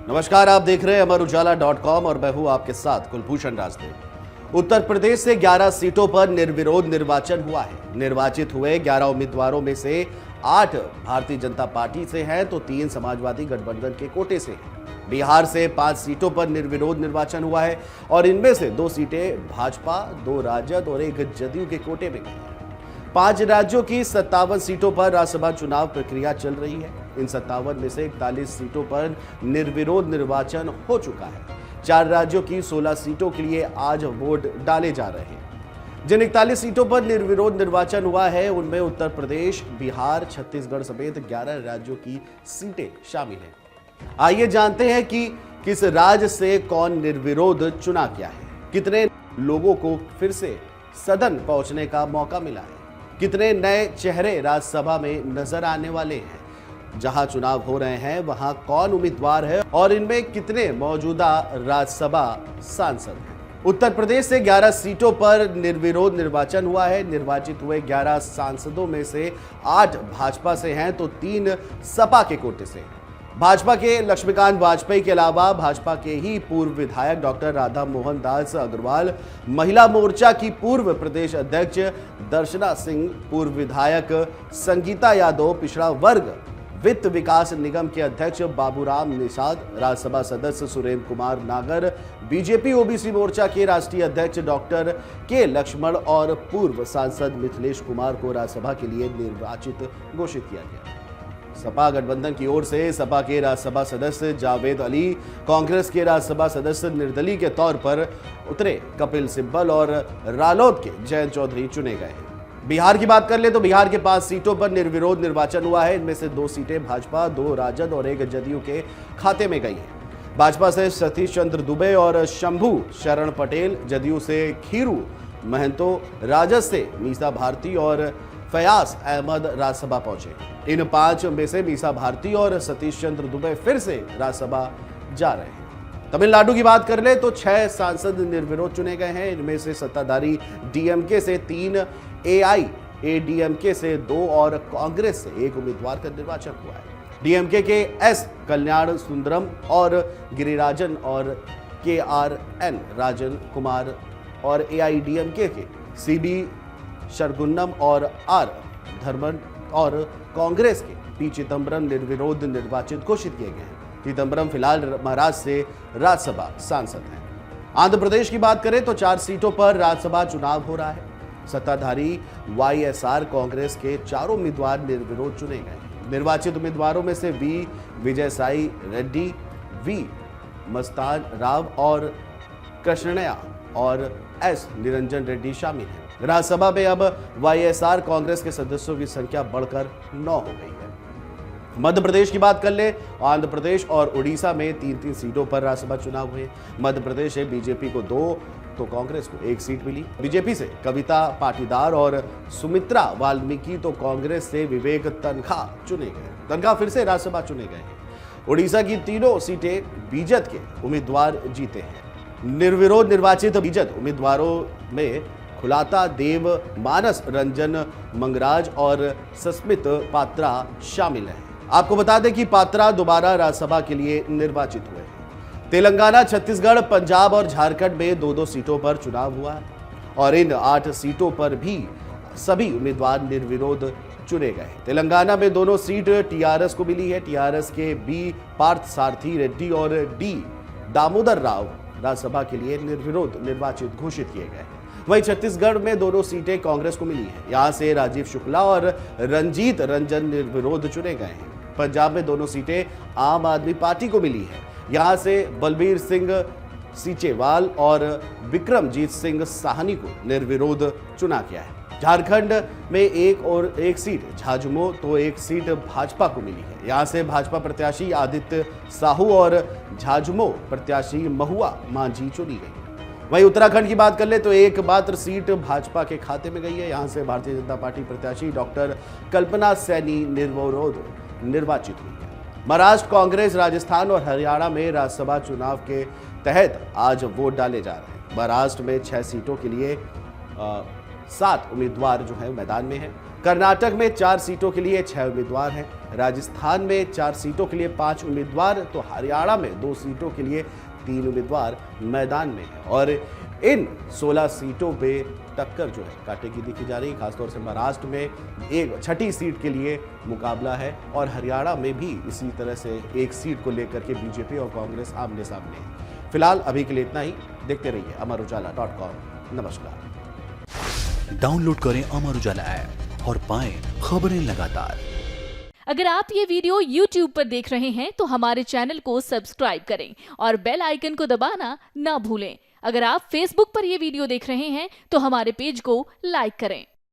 नमस्कार, आप देख रहे हैं अमरउजाला.com और मैं हूं आपके साथ कुलभूषण राजदेव। उत्तर प्रदेश से 11 सीटों पर निर्विरोध निर्वाचन हुआ है। निर्वाचित हुए 11 उम्मीदवारों में से 8 भारतीय जनता पार्टी से हैं तो 3 समाजवादी गठबंधन के कोटे से हैं। बिहार से 5 सीटों पर निर्विरोध निर्वाचन हुआ है और इनमें से 2 सीटें भाजपा, 2 राजद और 1 जदयू के कोटे में गई है। 5 राज्यों की 57 सीटों पर राज्यसभा चुनाव प्रक्रिया चल रही है। इन 57 में से 41 सीटों पर निर्विरोध निर्वाचन हो चुका है। 4 राज्यों की 16 सीटों के लिए आज वोट डाले जा रहे हैं। जिन 41 सीटों पर निर्विरोध निर्वाचन हुआ है उनमें उत्तर प्रदेश, बिहार, छत्तीसगढ़ समेत 11 राज्यों की सीटें शामिल हैं। आइए जानते हैं कि किस राज्य से कौन निर्विरोध चुना गया है, कितने लोगों को फिर से सदन पहुंचने का मौका मिला है, कितने नए चेहरे राज्यसभा में नजर आने वाले हैं, जहां चुनाव हो रहे हैं वहां कौन उम्मीदवार है और इनमें कितने मौजूदा राज्यसभा सांसद हैं। उत्तर प्रदेश से 11 सीटों पर निर्विरोध निर्वाचन हुआ है। निर्वाचित हुए 11 सांसदों में से 8 भाजपा से हैं तो 3 सपा के कोटे से। भाजपा के लक्ष्मीकांत वाजपेयी के अलावा भाजपा के ही पूर्व विधायक डॉक्टर राधा मोहन दास अग्रवाल, महिला मोर्चा की पूर्व प्रदेश अध्यक्ष दर्शना सिंह, पूर्व विधायक संगीता यादव, पिछड़ा वर्ग वित्त विकास निगम के अध्यक्ष बाबूराम निषाद, राज्यसभा सदस्य सुरेंद्र कुमार नागर, बीजेपी ओबीसी मोर्चा के राष्ट्रीय अध्यक्ष डॉक्टर के लक्ष्मण और पूर्व सांसद मिथिलेश कुमार को राज्यसभा के लिए निर्वाचित घोषित किया गया। सपा गठबंधन की ओर से सपा के राज्यसभा सदस्य जावेद अली, कांग्रेस के राज्यसभा सदस्य निर्दलीय के तौर पर उतरे कपिल सिब्बल और रालोद के जयंत चौधरी चुने गए हैं। बिहार की बात कर ले तो बिहार के 5 सीटों पर निर्विरोध निर्वाचन हुआ है। इनमें से 2 सीटें भाजपा, 2 राजद और 1 जदयू के खाते में गई हैं। भाजपा से सतीश चंद्र दुबे और शंभू शरण पटेल, जदयू से खीरू महंतो, राजद से मीसा भारती और फयाज अहमद राज्यसभा पहुंचे। इन 5 में से मीसा भारती और सतीश चंद्र दुबे फिर से राज्यसभा जा रहे हैं। तमिलनाडु की बात कर ले तो 6 सांसद निर्विरोध चुने गए हैं। इनमें से सत्ताधारी डीएमके से 3, एआईएडीएमके से 2 और कांग्रेस से 1 उम्मीदवार का निर्वाचन हुआ है। डीएमके के एस कल्याण सुंदरम और गिरिराजन और केआरएन राजन कुमार और एआईडीएमके के सीबी शरगुन्नम और आर धर्मन और कांग्रेस के पी चिदम्बरम निर्विरोध निर्वाचित घोषित किए गए हैं। चिदम्बरम फिलहाल महाराष्ट्र से राज्यसभा सांसद हैं। आंध्र प्रदेश की बात करें तो 4 सीटों पर राज्यसभा चुनाव हो रहा है। सत्ताधारी वाईएसआर कांग्रेस के 4 उम्मीदवार निर्विरोध चुने गए हैं। निर्वाचित उम्मीदवारों में से वी विजयसाई रेड्डी, वी मस्तान राव और कृष्णया और एस निरंजन रेड्डी शामिल हैं। राज्यसभा में अब वाईएसआर कांग्रेस के सदस्यों की संख्या बढ़कर 9 हो गई है। मध्य प्रदेश की बात कर ले, आंध्र प्रदेश और उड़ीसा में 3-3 सीटों पर राज्यसभा चुनाव हुए। मध्य प्रदेश से बीजेपी को 2 तो कांग्रेस को 1 सीट मिली। बीजेपी से कविता पाटीदार और सुमित्रा वाल्मीकि तो कांग्रेस से विवेक तनखा चुने गए। तनखा फिर से राज्यसभा चुने गए हैं। उड़ीसा की तीनों सीटें बीजेपी के उम्मीदवार जीते हैं। निर्विरोध निर्वाचित बीजेपी उम्मीदवारों में खुलाता देव, मानस रंजन मंगराज और सस्मित पात्रा शामिल हैं। आपको बता दें कि पात्रा दोबारा राज्यसभा के लिए निर्वाचित हुए हैं। तेलंगाना, छत्तीसगढ़, पंजाब और झारखंड में 2-2 सीटों पर चुनाव हुआ है और इन 8 सीटों पर भी सभी उम्मीदवार निर्विरोध चुने गए। तेलंगाना में दोनों सीट टीआरएस को मिली है। टीआरएस के बी पार्थ सारथी रेड्डी और डी दामोदर राव राज्यसभा के लिए निर्विरोध निर्वाचित घोषित किए गए। वहीं छत्तीसगढ़ में दोनों सीटें कांग्रेस को मिली हैं। यहां से राजीव शुक्ला और रंजीत रंजन निर्विरोध चुने गए हैं। पंजाब में दोनों सीटें आम आदमी पार्टी को मिली है। यहां से बलबीर सिंह सीचेवाल और विक्रमजीत सिंह साहनी को निर्विरोध चुना गया है। झारखंड में 1 सीट झाझुमो तो 1 सीट भाजपा को मिली है। यहां से भाजपा प्रत्याशी आदित्य साहू और झाझुमो प्रत्याशी महुआ मांझी चुनी गई। वहीं उत्तराखंड की बात कर ले तो एकमात्र सीट भाजपा के खाते में गई है। यहां से भारतीय जनता पार्टी प्रत्याशी डॉक्टर कल्पना सैनी निर्विरोध निर्वाचित हुई है। महाराष्ट्र कांग्रेस, राजस्थान और हरियाणा में राज्यसभा चुनाव के तहत आज वोट डाले जा रहे हैं। महाराष्ट्र में 6 सीटों के लिए 7 उम्मीदवार जो है मैदान में हैं। कर्नाटक में 4 सीटों के लिए 6 उम्मीदवार हैं। राजस्थान में 4 सीटों के लिए 5 उम्मीदवार, तो हरियाणा में 2 सीटों के लिए 3 उम्मीदवार मैदान में हैं और इन 16 सीटों पे टक्कर जो है कांटे की दिखी जा रही है। खासतौर से महाराष्ट्र में एक 6ठी सीट के लिए मुकाबला है और हरियाणा में भी इसी तरह से एक सीट को लेकर के बीजेपी और कांग्रेस आमने सामने है। फिलहाल अभी के लिए इतना ही। देखते रहिए अमरुजाला.com। नमस्कार। डाउनलोड करें अमर उजाला ऐप और पाएं खबरें लगातार। अगर आप ये वीडियो YouTube पर देख रहे हैं तो हमारे चैनल को सब्सक्राइब करें और बेल आइकन को दबाना ना भूलें। अगर आप Facebook पर ये वीडियो देख रहे हैं तो हमारे पेज को लाइक करें।